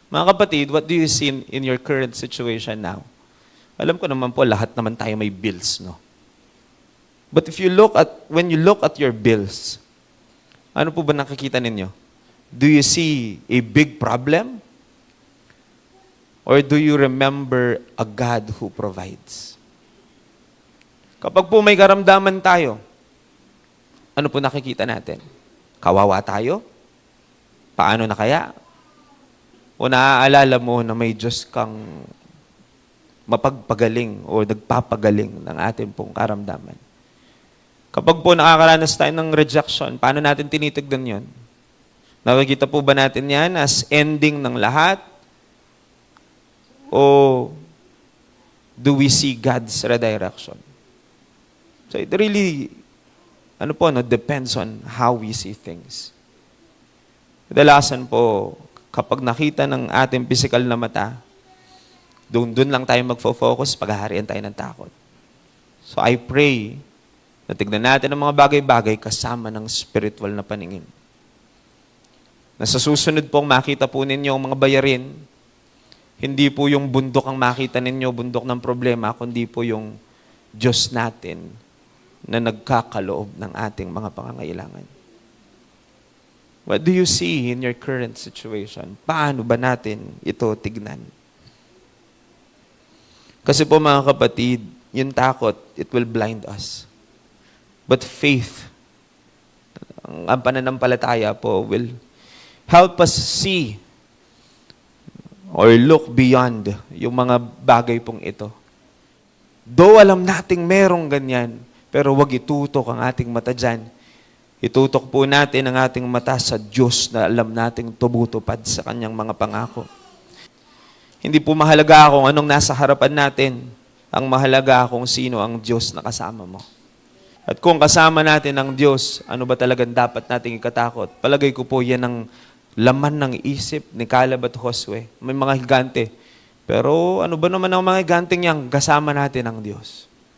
Mga kapatid, what do you see in your current situation now? Alam ko naman po, lahat naman tayo may bills, no? But when you look at your bills, ano po ba nakikita ninyo? Do you see a big problem? Or do you remember a God who provides? Kapag po may karamdaman tayo, ano po nakikita natin? Kawawa tayo? Paano na kaya? O naaalala mo na may Diyos kang mapagpagaling o nagpapagaling ng ating pong karamdaman? Kapag po nakakaranas tayo ng rejection, paano natin tinitignan yun? Nakikita po ba natin yan as ending ng lahat? O do we see God's redirection? So it really, depends on how we see things. Kadalasan po, kapag nakita ng ating physical na mata, doon lang tayo magfo-focus, paghaharian tayo ng takot. So I pray na tignan natin ang mga bagay-bagay kasama ng spiritual na paningin. Na sa susunod pong makita po ninyo ang mga bayarin, hindi po yung bundok ang makita ninyo, bundok ng problema, kundi po yung Diyos natin na nagkakaloob ng ating mga pangangailangan. What do you see in your current situation? Paano ba natin ito tignan? Kasi po mga kapatid, yung takot, it will blind us. But faith, ang pananampalataya po will help us see or look beyond yung mga bagay pong ito. Though alam nating merong ganyan, pero wag itutok ang ating mata dyan. Itutok po natin ang ating mata sa Diyos na alam nating tumutupad sa Kanyang mga pangako. Hindi po mahalaga kung anong nasa harapan natin. Ang mahalaga kung sino ang Diyos na kasama mo. At kung kasama natin ang Diyos, ano ba talagang dapat nating ikatakot? Palagay ko po yan ang laman ng isip ni Caleb at Josue. May mga higante. Pero ano ba naman ang mga higanteng yang kasama natin ang Diyos?